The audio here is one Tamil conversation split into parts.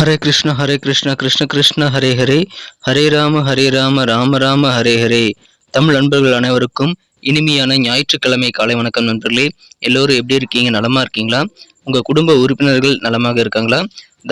ஹரே கிருஷ்ண கிருஷ்ண கிருஷ்ண ஹரே ஹரே, ஹரே ராம ராம ராம ஹரே ஹரே. தமிழ் நண்பர்கள் அனைவருக்கும் இனிமையான ஞாயிற்றுக்கிழமை காலை வணக்கம் நண்பர்களே. எல்லோரும் எப்படி இருக்கீங்க? நலமா இருக்கீங்களா? உங்கள் குடும்ப உறுப்பினர்கள் நலமாக இருக்காங்களா?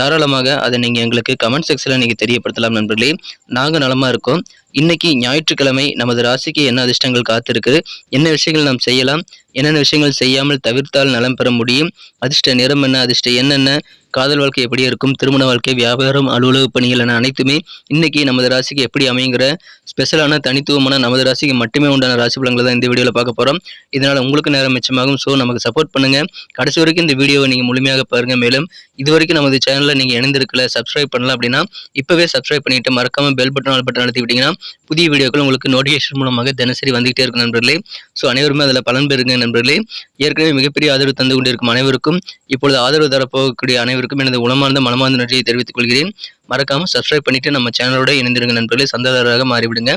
தாராளமாக அதை நீங்கள் எங்களுக்கு கமெண்ட் செக்ஷனில் நீங்கள் தெரியப்படுத்தலாம் நண்பர்களே. நாங்கள் நலமாக இருக்கோம். இன்னைக்கு ஞாயிற்றுக்கிழமை நமது ராசிக்கு என்ன அதிர்ஷ்டங்கள் காத்திருக்கு, என்ன விஷயங்கள் நாம் செய்யலாம், என்னென்ன விஷயங்கள் செய்யாமல் தவிர்த்தால் நலம் பெற முடியும், அதிர்ஷ்ட நிறம் என்ன, அதிர்ஷ்ட என்னென்ன, காதல் வாழ்க்கை எப்படி இருக்கும், திருமண வாழ்க்கை, வியாபாரம், அலுவலக பணிகள் என அனைத்துமே இன்னைக்கு நமது ராசிக்கு எப்படி அமைங்கிற ஸ்பெஷலான தனித்துவமான நமது ராசிக்கு மட்டுமே உண்டான ராசி பலன்களை தான் இந்த வீடியோவில் பார்க்க போகிறோம். இதனால் உங்களுக்கு நேரம் மிச்சமாகும். ஸோ நமக்கு சப்போர்ட் பண்ணுங்கள். கடைசி வரைக்கும் இந்த வீடியோவை நீங்கள் முழுமையாக பாருங்கள். மேலும் இது வரைக்கும் நமது சேனலில் நீங்கள் இணைந்திருக்கல, சப்ஸ்கிரைப் பண்ணலாம் அப்படின்னா இப்போவே சப்ஸ்கிரைப் பண்ணிவிட்டு மறக்காமல் பெல் பட்டன் ஆல் பட்டன் அழுத்தி விட்டிங்கன்னா புதிய வீடியோக்கள் உங்களுக்கு நோட்டிஃபிகேஷன் மூலமாக தினசரி வந்துகிட்டே இருக்கும் நண்பர்களே. ஸோ அனைவருமே அதில் பலன் பெறுங்க நண்பர்களே. ஏற்கனவே மிகப்பெரிய ஆதரவு தந்து கொண்டிருக்கும் அனைவருக்கும், இப்பொழுது ஆதரவு தரப்போகக்கூடிய அனைவருக்கும் எனது உளமார்ந்த மனமார்ந்த நன்றியை தெரிவித்துக் கொள்கிறேன். மறக்காம சப்ஸ்கிரைப் பண்ணிட்டு நம்ம சேனலோட இணைந்திருங்க நண்பர்களே. சந்தாதாரராக மாறிவிடுங்க.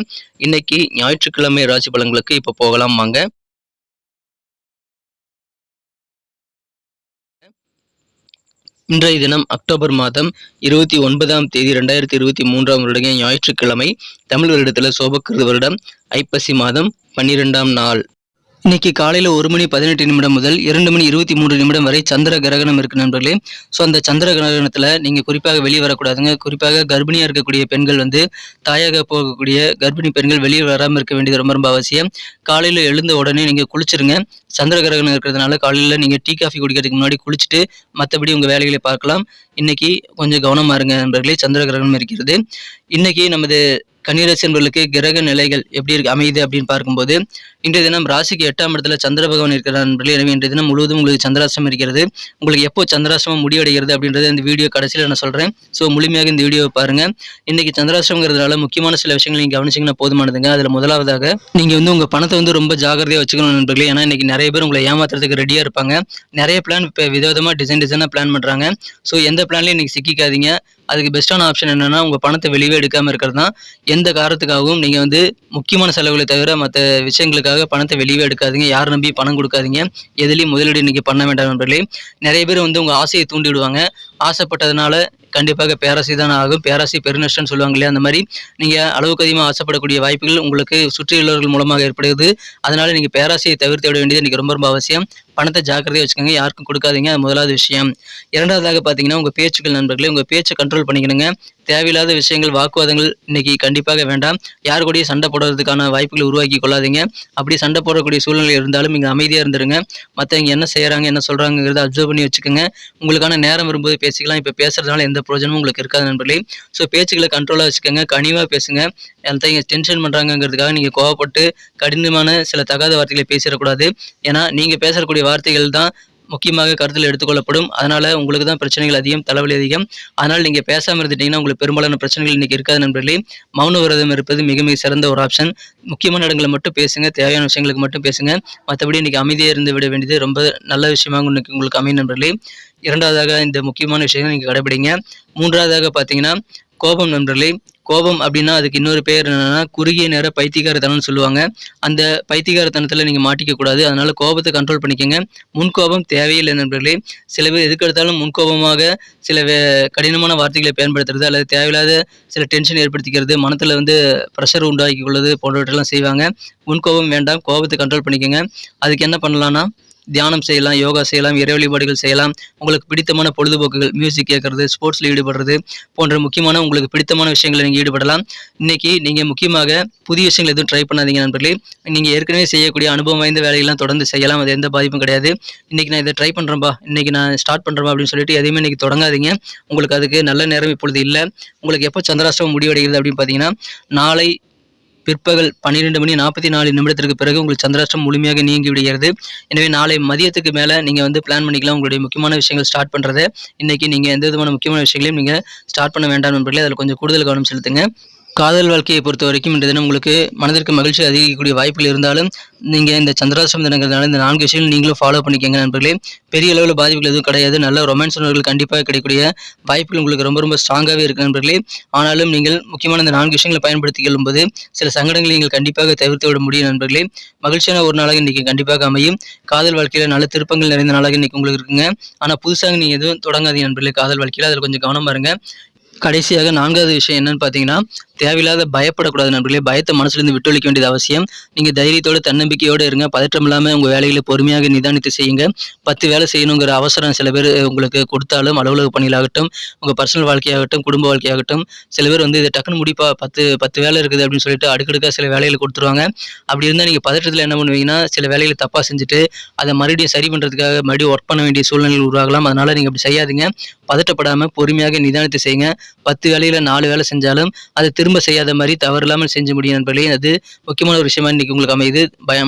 இன்னைக்கு ஞாயிற்றுக்கிழமை ராசி பலன்களுக்கு இப்போ போகலாம் வாங்க. இன்றைய தினம் அக்டோபர் மாதம் 29ஆம் தேதி 2023ஆம் வருடம் ஞாயிற்றுக்கிழமை. தமிழ் வருடத்தில் சோபக்கிருது வருடம் ஐப்பசி மாதம் 12ஆம் நாள். இன்னைக்கு காலையில் 1 மணி 18 நிமிடம் முதல் 2 மணி 23 நிமிடம் வரை சந்திர கிரகணம் இருக்கு நண்பர்களே. ஸோ அந்த சந்திர கிரகணத்தில் நீங்கள் குறிப்பாக வெளியே வரக்கூடாதுங்க. குறிப்பாக கர்ப்பிணியாக இருக்கக்கூடிய பெண்கள் தாயாக போகக்கூடிய கர்ப்பிணி பெண்கள் வெளியே வராமல் இருக்க வேண்டியது ரொம்ப ரொம்ப அவசியம். காலையில் எழுந்த உடனே நீங்கள் குளிச்சிருங்க. சந்திர கிரகணம் இருக்கிறதுனால காலையில் நீங்கள் டீ காஃபி குடிக்கிறதுக்கு முன்னாடி குளிச்சுட்டு மற்றபடி உங்கள் வேலைகளை பார்க்கலாம். இன்னைக்கு கொஞ்சம் கவனமாக இருங்க நண்பர்களே. சந்திர கிரகணம் இருக்கிறது. இன்னைக்கு நமது கன்னிராசி என்பவர்களுக்கு கிரக நிலைகள் எப்படி இருக்கு அமையுது அப்படின்னு பார்க்கும்போது, இன்றைய தினம் ராசிக்கு 8ஆம் இடத்துல சந்திர பகவான் இருக்கிறார் நண்பர்களே. எனவே இன்றைய தினம் முழுவதும் உங்களுக்கு சந்திராஷ்டமம் இருக்கிறது. உங்களுக்கு எப்போ சந்திராஷ்டமம் முடிவடைகிறது அப்படின்றத இந்த வீடியோ கடைசியில் நான் சொல்கிறேன். ஸோ முழுமையாக இந்த வீடியோவை பாருங்கள். இன்றைக்கி சந்திராஷ்டமங்கிறதுனால முக்கியமான சில விஷயங்கள் நீங்கள் கவனிச்சிங்கன்னா போதுமானதுங்க. அதில் முதலாவதாக நீங்கள் உங்கள் பணத்தை ரொம்ப ஜாகிரதையாக வச்சுக்கணும் நண்பர்களே. ஏன்னா இன்றைக்கி நிறைய பேர் உங்களை ஏமாத்துறதுக்கு ரெடியாக இருப்பாங்க. நிறைய பிளான் இப்போ விதவிதமாக டிசைனாக பிளான் பண்ணுறாங்க. ஸோ எந்த பிளான்லையும் இன்றைக்கி சிக்கிக்காதீங்க. அதுக்கு பெஸ்ட்டான ஆப்ஷன் என்னென்னா உங்கள் பணத்தை வெளியே எடுக்காமல் இருக்கிறது தான். எந்த காரணத்துக்காகவும் நீங்கள் முக்கியமான செலவுகளை தவிர மற்ற விஷயங்களுக்காக பணத்தை வெளியே எடுக்காதீங்க. யார் நம்பி பணம் கொடுக்காதீங்க. எதுலேயும் முதலீடு இன்றைக்கி பண்ண வேண்டாம் நண்பர்களே. நிறைய பேர் உங்கள் ஆசையை தூண்டி விடுவாங்க. ஆசைப்பட்டதுனால கண்டிப்பாக பேராசை தான் ஆகும். பேராசை பெருநஷ்டம்னு சொல்லுவாங்க இல்லையா, அந்த மாதிரி நீங்கள் அளவுக்கு அதிகமாக ஆசைப்படக்கூடிய வாய்ப்புகள் உங்களுக்கு சுற்றியுள்ளவர்கள் மூலமாக ஏற்படுகிறது. அதனால் நீங்கள் பேராசையை தவிர்த்து விட வேண்டியது இன்றைக்கி ரொம்ப ரொம்ப அவசியம். பணத்தை ஜாக்கிரதையாக வச்சுக்கோங்க. யாருக்கும் கொடுக்காதீங்க. அது முதலாவது விஷயம். இரண்டாவதாக பார்த்தீங்கன்னா உங்கள் பேச்சுக்கள் நண்பர்களே. உங்கள் பேச்சை கண்ட்ரோல் பண்ணிக்கணுங்க. தேவையில்லாத விஷயங்கள், வாக்குவாதங்கள் இன்னைக்கு கண்டிப்பாக வேண்டாம். யார் கூடயும் சண்டை போடுறதுக்கான வாய்ப்புகளை உருவாக்கி கொள்ளாதீங்க. அப்படி சண்டை போடக்கூடிய சூழ்நிலை இருந்தாலும் நீங்கள் அமைதியாக இருந்துருங்க. மற்றவங்க என்ன செய்கிறாங்க, என்ன சொல்கிறாங்கிறத அப்சர்வ் பண்ணி வச்சுக்கோங்க. உங்களுக்கான நேரம் வரும்போது பேசிக்கலாம். இப்போ பேசுறதுனால எந்த பிரயோஜனமும் உங்களுக்கு இருக்காது நண்பர்களே. ஸோ பேச்சுக்களை கண்ட்ரோலாக வச்சுக்கோங்க. கனிவாக பேசுங்க. மற்றவங்க டென்ஷன் பண்ணுறாங்கிறதுக்காக நீங்கள் கோவப்பட்டு கடினமான சில தகாத வார்த்தைகளை பேசிடக்கூடாது. ஏன்னா நீங்கள் பேசக்கூடிய வார்த்தைகள் தான் முக்கியமாக கருத்தில் எடுத்துக்கொள்ளப்படும். அதனால் உங்களுக்கு தான் பிரச்சனைகள் அதிகம், தலைவலி அதிகம். அதனால் நீங்கள் பேசாமல் இருந்துட்டீங்கன்னா உங்களுக்கு பெரும்பாலான பிரச்சனைகள் இன்றைக்கி இருக்காது நண்பர்களே. மௌன விரதம் இருப்பது மிக மிக சிறந்த ஒரு ஆப்ஷன். முக்கியமான இடங்களை மட்டும் பேசுங்க. தேவையான விஷயங்களுக்கு மட்டும் பேசுங்க. மற்றபடி இன்றைக்கி அமைதியாக இருந்து விட வேண்டியது ரொம்ப நல்ல விஷயமாக இன்னைக்கு உங்களுக்கு அமையும் நண்பர்களே. இரண்டாவதாக இந்த முக்கியமான விஷயங்கள் நீங்கள் கடைபிடிங்க. மூன்றாவதாக பார்த்தீங்கன்னா கோபம் நண்பர்களே. கோபம் அப்படின்னா அதுக்கு இன்னொரு பேர் என்னன்னா குறுகிய நேர பைத்தியகாரத்தனம்னு சொல்லுவாங்க. அந்த பைத்தியகாரத்தனத்தில் நீங்கள் மாட்டிக்கக்கூடாது. அதனால கோபத்தை கண்ட்ரோல் பண்ணிக்கோங்க. முன்கோபம் தேவையில்லை நண்பர்களே. சில பேர் எதுக்கு எடுத்தாலும் முன்கோபமாக சில கடினமான வார்த்தைகளை பயன்படுத்துறது அல்லது தேவையில்லாத சில டென்ஷன் ஏற்படுத்திக்கிறது, மனத்தில் ப்ரெஷர் உண்டாக்கி கொள்வது போன்றவற்றெல்லாம் செய்வாங்க. முன்கோபம் வேண்டாம். கோபத்தை கண்ட்ரோல் பண்ணிக்கோங்க. அதுக்கு என்ன பண்ணலான்னா தியானம் செய்யலாம், யோகா செய்யலாம், இறை வழிபாடுகள் செய்யலாம். உங்களுக்கு பிடித்தமான பொழுதுபோக்குகள், மியூசிக் கேட்கறது, ஸ்போர்ட்ஸில் ஈடுபடுறது போன்ற முக்கியமான உங்களுக்கு பிடித்தமான விஷயங்களை நீங்கள் ஈடுபடலாம். இன்றைக்கி நீங்கள் முக்கியமாக புதிய விஷயங்கள் எதுவும் ட்ரை பண்ணாதீங்க நண்பர்களே. நீங்கள் ஏற்கனவே செய்யக்கூடிய அனுபவம் வாய்ந்த வேலைகள்லாம் தொடர்ந்து செய்யலாம். அது எந்த பாதிப்பும் கிடையாது. இன்றைக்கி நான் இதை ட்ரை பண்ணுறேன்பா, இன்றைக்கி நான் ஸ்டார்ட் பண்ணுறேன் அப்படின்னு சொல்லிட்டு எதையுமே இன்றைக்கி தொடங்காதீங்க. உங்களுக்கு அதுக்கு நல்ல நேரம் இப்பொழுது இல்லை. உங்களுக்கு எப்போ சந்திராஷ்டமம் முடிவடைகிறது அப்படின்னு பார்த்தீங்கன்னா நாளை பிற்பகல் 12 மணி 44 நிமிடத்திற்கு பிறகு உங்களுக்கு சந்திராஷ்டமம் முழுமையாக நீங்கி விடுகிறது. எனவே நாளை மதியத்துக்கு மேலே நீங்கள் பிளான் பண்ணிக்கலாம் உங்களுடைய முக்கியமான விஷயங்கள் ஸ்டார்ட் பண்ணுறதை. இன்றைக்கி நீங்கள் எந்த விதமான முக்கியமான விஷயங்களையும் நீங்கள் ஸ்டார்ட் பண்ண வேண்டாம் நண்பர்களே. அதில் கொஞ்சம் கூடுதல் கவனம் செலுத்துங்க. காதல் வாழ்க்கையை பொறுத்த வரைக்கும் இன்றைய தினம் உங்களுக்கு மனதிற்கு மகிழ்ச்சி அதிகரிக்கக்கூடிய வாய்ப்புகள் இருந்தாலும் நீங்கள் இந்த சந்திராஷ்டம தினங்கிறதுனால இந்த 4 விஷயங்கள் நீங்களும் ஃபாலோ பண்ணிக்கங்க நண்பர்களே. பெரிய அளவில் பாதிப்புகள் எதுவும் கிடையாது. நல்ல ரொமான்ஸ் உணர்வுகள் கண்டிப்பாக கிடைக்கக்கூடிய வாய்ப்புகள் உங்களுக்கு ரொம்ப ரொம்ப ஸ்ட்ராங்காகவே இருக்குது நண்பர்களே. ஆனாலும் நீங்கள் முக்கியமான இந்த 4 விஷயங்களை பயன்படுத்தி கொள்ளும்போது சில சங்கடங்களை நீங்கள் கண்டிப்பாக தவிர்த்து விட முடியும் நண்பர்களே. மகிழ்ச்சியான ஒரு நாளாக இன்றைக்கி கண்டிப்பாக அமையும். காதல் வாழ்க்கையில் நல்ல திருப்பங்கள் நிறைந்த நாளாக இன்றைக்கி உங்களுக்கு இருக்குங்க. ஆனால் புதுசாக நீங்கள் எதுவும் தொடங்காதீங்க நண்பர்களே. காதல் வாழ்க்கையில் அதில் கொஞ்சம் கவனமாக இருங்க. கடைசியாக 4வது விஷயம் என்னன்னு பார்த்தீங்கன்னா, தேவையில்லாத பயப்படக்கூடாது நண்பர்களே. பயத்தை மனசுலேருந்து விட்டு ஒழிக்க வேண்டியது அவசியம். நீங்கள் தைரியத்தோடு தன்னம்பிக்கையோடு இருங்க. பதற்றம் இல்லாமல் உங்கள் வேலைகளை பொறுமையாக நிதானித்து செய்யுங்க. 10 வேலை செய்யணுங்கிற அவசரம் சில பேர் உங்களுக்கு கொடுத்தாலும், அலுவலக பணிகளாகட்டும், உங்கள் பர்சனல் வாழ்க்கையாகட்டும், குடும்ப வாழ்க்கையாகட்டும், சில பேர் இதை டக்குன்னு முடிப்பா 10 வேலை இருக்குது அப்படின்னு சொல்லிட்டு அடுக்கடுக்காக சில வேலைகளை கொடுத்துருவாங்க. அப்படி இருந்தால் நீங்கள் பதற்றத்தில் என்ன பண்ணுவீங்கன்னா, சில வேலைகளை தப்பாக செஞ்சுட்டு அதை மறுபடியும் சரி பண்ணுறதுக்காக மறுபடியும் ஒர்க் பண்ண வேண்டிய சூழ்நிலை உருவாகலாம். அதனால் நீங்கள் அப்படி செய்யாதீங்க. பதட்டப்படாமல் பொறுமையாக நிதானித்து செய்யுங்க. 10 வேலையில் 4 வேலை செஞ்சாலும் அதை திரும்ப செய்யாத மாதிரி தவறில்லாமல் செஞ்சு முடியும் நண்பர்களே. அது முக்கியமான ஒரு விஷயமா இன்றைக்கி உங்களுக்கு அமையுது.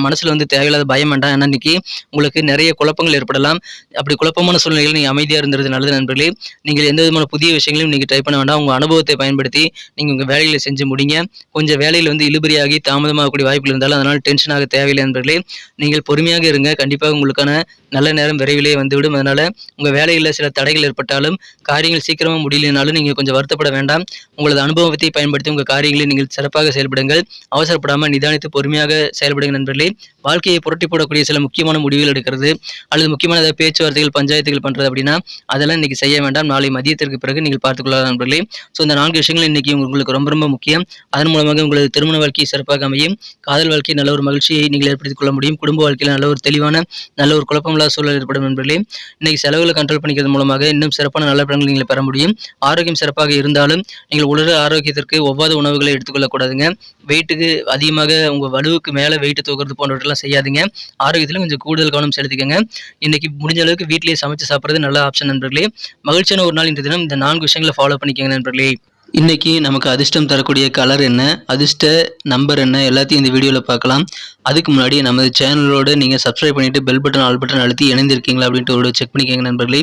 மனசில் தேவையில்லாத பயம் வேண்டாம். ஏன்னா இன்றைக்கி உங்களுக்கு நிறைய குழப்பங்கள் ஏற்படலாம். அப்படி குழப்பமான சூழ்நிலைகள் நீங்கள் அமைதியாக இருந்தது நல்லது நண்பர்களே. நீங்கள் எந்த விதமான புதிய விஷயங்களையும் நீங்கள் ட்ரை பண்ண வேண்டாம். உங்கள் அனுபவத்தை பயன்படுத்தி நீங்கள் உங்கள் வேலைகளை செஞ்சு முடிங்க. கொஞ்சம் வேலையில் இழுபறியாகி தாமதமாகக்கூடிய வாய்ப்புகள் இருந்தாலும் அதனால் டென்ஷனாக தேவையில்லை நண்பர்களே. நீங்கள் பொறுமையாக இருங்க. கண்டிப்பாக உங்களுக்கான நல்ல நேரம் விரைவிலே வந்துவிடும். அதனால் உங்கள் வேலையில் சில தடைகள் ஏற்பட்டாலும், காரியங்கள் சீக்கிரமாக முடியலனாலும் நீங்கள் கொஞ்சம் வருத்தப்பட வேண்டாம். உங்களது அனுபவத்தை பயன்படுத்தி உங்கள் காரியங்களை நீங்கள் சிறப்பாக செயல்படுங்கள். அவசரப்படாமல் நிதானித்து பொறுமையாக செயல்படுங்க நண்பர்களே. வாழ்க்கையை புரட்டி போடக்கூடிய சில முக்கியமான முடிவுகள் எடுக்கிறது அல்லது முக்கியமான ஏதாவது பேச்சுவார்த்தைகள், பஞ்சாயத்துகள் பண்ணுறது அப்படின்னா அதெல்லாம் இன்றைக்கி செய்ய வேண்டாம். நாளை மதியத்திற்கு பிறகு நீங்கள் பார்த்துக்கொள்ளலாம் நண்பர்களே. ஸோ இந்த 4 விஷயங்கள் இன்றைக்கி உங்களுக்கு ரொம்ப ரொம்ப முக்கியம். அதன் மூலமாக உங்களது திருமண வாழ்க்கை சிறப்பாக அமையும். காதல் வாழ்க்கை நல்ல ஒரு மகிழ்ச்சியை நீங்கள் ஏற்படுத்திக் கொள்ள முடியும். குடும்ப வாழ்க்கையில் நல்ல ஒரு தெளிவான, நல்ல ஒரு குழப்பமில்லாத சூழல் ஏற்படும் நண்பர்களே. இன்றைக்கி செலவுகளை கண்ட்ரோல் பண்ணிக்கிறது மூலமாக இன்னும் சிறப்பான நல்ல பலன்களை நீங்கள் பெற முடியும். ஆரோக்கியம் சிறப்பாக இருந்தாலும் நீங்கள் உடல் ஆரோக்கியத்திற்கு ஒவ்வாத உணவுகளை எடுத்துக்கொள்ளக்கூடாதுங்க. வெயிட்டுக்கு அதிகமாக உங்கள் வலுவுக்கு மேலே வெயிட்டு தூக்குறது போன்றவற்றெல்லாம் செய்யாதீங்க. ஆரோக்கியத்திலும் கொஞ்சம் கூடுதல் கவனம் செலுத்திக்கங்க. இன்றைக்கி முடிஞ்ச அளவுக்கு வீட்டிலேயே சமைச்சு சாப்பிட்றது நல்ல ஆப்ஷன் நண்பர்களே. மகிழ்ச்சியான ஒரு நாள் இன்றைய தினம் இந்த 4 விஷயங்களை ஃபாலோ பண்ணிக்கங்க நண்பர்களே. இன்றைக்கி நமக்கு அதிர்ஷ்டம் தரக்கூடிய கலர் என்ன, அதிர்ஷ்ட நம்பர் என்ன, எல்லாத்தையும் இந்த வீடியோவில் பார்க்கலாம். அதுக்கு முன்னாடி நமது சேனலோடு நீங்கள் சப்ஸ்கிரைப் பண்ணிவிட்டு பெல் பட்டன், ஆல் பட்டன் அழுத்தி இணைந்திருக்கீங்களா அப்படின்ட்டு ஒரு செக் பண்ணிக்கோங்க நண்பர்களே.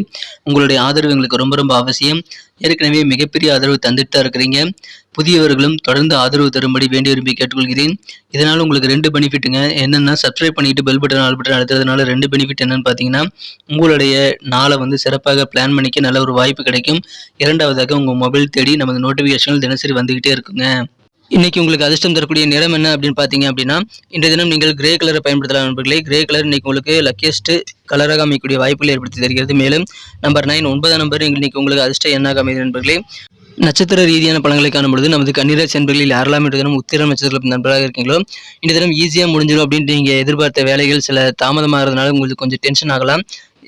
உங்களுடைய ஆதரவு எங்களுக்கு ரொம்ப ரொம்ப அவசியம். ஏற்கனவே மிகப்பெரிய ஆதரவு தந்துட்டு தான் இருக்கிறீங்க. புதியவர்களும் தொடர்ந்து ஆதரவு தரும்படி வேண்டி விரும்பி கேட்டுக்கொள்கிறேன். இதனால் உங்களுக்கு 2 பெனிஃபிட்டுங்க. என்னென்னா, சப்ஸ்கிரைப் பண்ணிவிட்டு பெல் பட்டன், ஆல் பட்டன் அழுத்துறதுனால 2 பெனிஃபிட் என்னென்னு பார்த்தீங்கன்னா, உங்களுடைய நாளை சிறப்பாக பிளான் பண்ணிக்க நல்ல ஒரு வாய்ப்பு கிடைக்கும். 2வதாக உங்கள் மொபைல் தேடி நமது நோட்டிஃபிகேஷன்கள் தினசரி வந்துக்கிட்டே இருக்குங்க. இன்றைக்கி உங்களுக்கு அதிர்ஷ்டம் தரக்கூடிய நிறம் என்ன அப்படின்னு பார்த்தீங்க அப்படின்னா, இன்றைய தினம் நீங்கள் கிரே கலரை பயன்படுத்தலாம் நண்பர்களே. கிரே கலர் இன்றைக்கி உங்களுக்கு லக்கியஸ்ட் கலராக அமைக்கக்கூடிய வாய்ப்புகளை ஏற்படுத்தி தருகிறது. மேலும் நம்பர் 9 9ஆம் நம்பர் இன்றைக்கி உங்களுக்கு அதிர்ஷ்ட எண்ணாக அமைது நண்பர்களே. நட்சத்திர ரீதியான பலன்களை காணும்பொழுது நமது கன்னிராசி நண்பர்களில் யாரெல்லாம் இன்றைய தினம் உத்திரம் நட்சத்திர நண்பராக இருக்கீங்களோ இன்றைய தினம் ஈஸியாக முடிஞ்சிடும் அப்படின்ட்டு நீங்கள் எதிர்பார்த்த வேலைகள் சில தாமதமாகிறதுனால உங்களுக்கு கொஞ்சம் டென்ஷன் ஆகலாம்.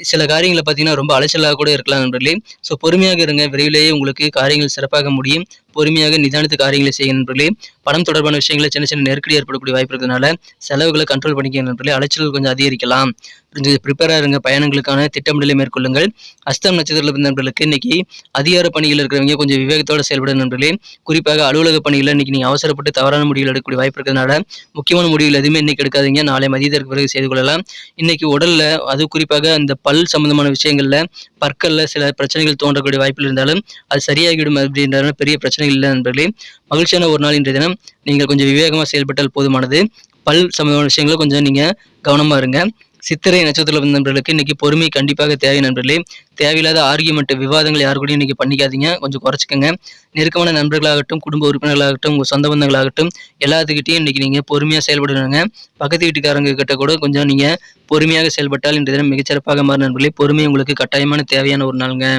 சில காரியங்களை பார்த்தீங்கன்னா ரொம்ப அலைச்சலாக கூட இருக்கலாம் நண்பர்களே. ஸோ பொறுமையாக இருங்க. விரைவிலேயே உங்களுக்கு காரியங்கள் சிறப்பாக முடியும். பொறுமையாக நிதானித்து காரியங்களை செய்ய நண்பர்களே. பணம் தொடர்பான விஷயங்களை சின்ன சின்ன நெருக்கடி ஏற்படக்கூடிய வாய்ப்பு இருக்கிறதுனால செலவுகளை கண்ட்ரோல் பண்ணிக்க நண்பர்களே. அலைச்சல்கள் கொஞ்சம் அதிகரிக்கலாம். கொஞ்சம் ப்ரிப்பேராக இருங்க. பயணங்களுக்கான திட்டமிடலை மேற்கொள்ளுங்கள். அஸ்தம் நட்சத்திர நண்பர்களுக்கு இன்னைக்கு அதிகார பணிகள் இருக்கிறவங்க கொஞ்சம் விவேகத்தோடு செயல்படும் நண்பர்களே. குறிப்பாக அலுவலக பணிகளில் இன்னைக்கு நீங்கள் அவசரப்பட்டு தவறான முடிவுகள் எடுக்கக்கூடிய வாய்ப்பு இருக்கிறதுனால முக்கியமான முடிவுகள் எதுவுமே இன்னைக்கு எடுக்காதீங்க. நாளை மதியத்திற்கு பிறகு செய்து கொள்ளலாம். இன்னைக்கு உடலில், அது குறிப்பாக இந்த பல் சம்பந்தமான விஷயங்களில், பற்களில் சில பிரச்சனைகள் தோன்றக்கூடிய வாய்ப்பில் இருந்தாலும் அது சரியாகிவிடும் அப்படின்ற பெரிய பிரச்சனைகள் இல்லை நண்பர்களே. மகிழ்ச்சியான ஒரு நாள் இன்றைய தினம். நீங்கள் கொஞ்சம் விவேகமாக செயல்பட்டால் போதுமானது. பல் சம்பந்தமான விஷயங்களை கொஞ்சம் நீங்கள் கவனமாக இருங்க. சித்திரை நட்சத்திர நண்பர்களுக்கு இன்னைக்கு பொறுமை கண்டிப்பாக தேவை நண்பர்களே. தேவையில்லாத ஆர்கியூமெண்ட், விவாதங்கள் யாரு கூடயும் இன்னைக்கு பண்ணிக்காதீங்க. கொஞ்சம் குறைச்சிக்கோங்க. நெருக்கமான நண்பர்களாகட்டும், குடும்ப உறுப்பினர்களாகட்டும், உங்கள் சொந்த பந்தங்களாகட்டும் எல்லாத்துக்கிட்டையும் இன்னைக்கு நீங்கள் பொறுமையாக செயல்படுங்க. பக்கத்து வீட்டுக்காரங்க கிட்ட கூட கொஞ்சம் நீங்கள் பொறுமையாக செயல்பட்டால் இன்றைய தினம் மிகச்சிறப்பாக மாறும் நண்பர்களே. பொறுமை உங்களுக்கு கட்டாயமான தேவையான ஒரு நாளுங்க.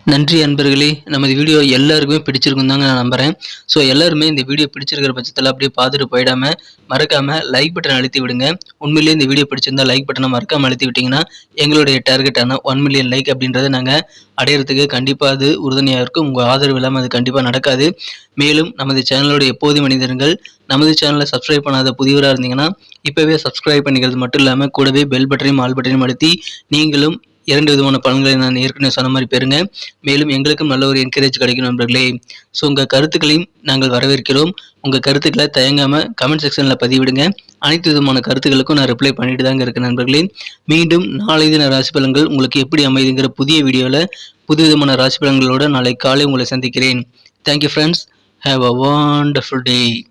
நன்றி அன்பர்களே. நமது வீடியோ எல்லாருக்குமே பிடிச்சிருக்கும் தாங்க நான் நம்புகிறேன். ஸோ எல்லாருமே இந்த வீடியோ பிடிச்சிருக்கிற பட்சத்தில் அப்படியே பார்த்துட்டு போயிடாமல் மறக்காமல் லைக் பட்டன் அழுத்தி விடுங்க. உண்மையிலேயே இந்த வீடியோ பிடிச்சிருந்தால் லைக் பட்டனை மறக்காமல் அழுத்தி விட்டிங்கன்னா எங்களுடைய டார்கெட்டான 1 மில்லியன் லைக் அப்படின்றத நாங்கள் அடையிறதுக்கு கண்டிப்பாக அது உறுதுணையாக இருக்கும். உங்கள் ஆதரவு இல்லாமல் அது கண்டிப்பாக நடக்காது. மேலும் நமது சேனலோட எப்போதும் மனிதர்கள் நமது சேனலை சப்ஸ்கிரைப் பண்ணாத புதியவராக இருந்தீங்கன்னா இப்போவே சப்ஸ்கிரைப் பண்ணிக்கிறது மட்டும் இல்லாமல் கூடவே பெல் பட்டனையும் ஆல் பட்டனையும் அழுத்தி நீங்களும் 2 விதமான பலன்களை நான் ஏற்கனவே சொன்ன மாதிரி பெறுங்க. மேலும் எங்களுக்கும் நல்ல ஒரு என்கரேஜ் கிடைக்கும் நண்பர்களே. ஸோ உங்கள் கருத்துக்களையும் நாங்கள் வரவேற்கிறோம். உங்கள் கருத்துக்களை தயங்காமல் கமெண்ட் செக்ஷனில் பதிவிடுங்க. அனைத்து விதமான கருத்துக்களுக்கும் நான் ரிப்ளை பண்ணிட்டு தாங்க இருக்கேன் நண்பர்களே. மீண்டும் நாளை தின ராசி பலன்கள் உங்களுக்கு எப்படி அமைதுங்கிற புதிய வீடியோவில் புது விதமான ராசி பலன்களோடு நாளை காலை உங்களை சந்திக்கிறேன். Thank you friends. Have a wonderful day.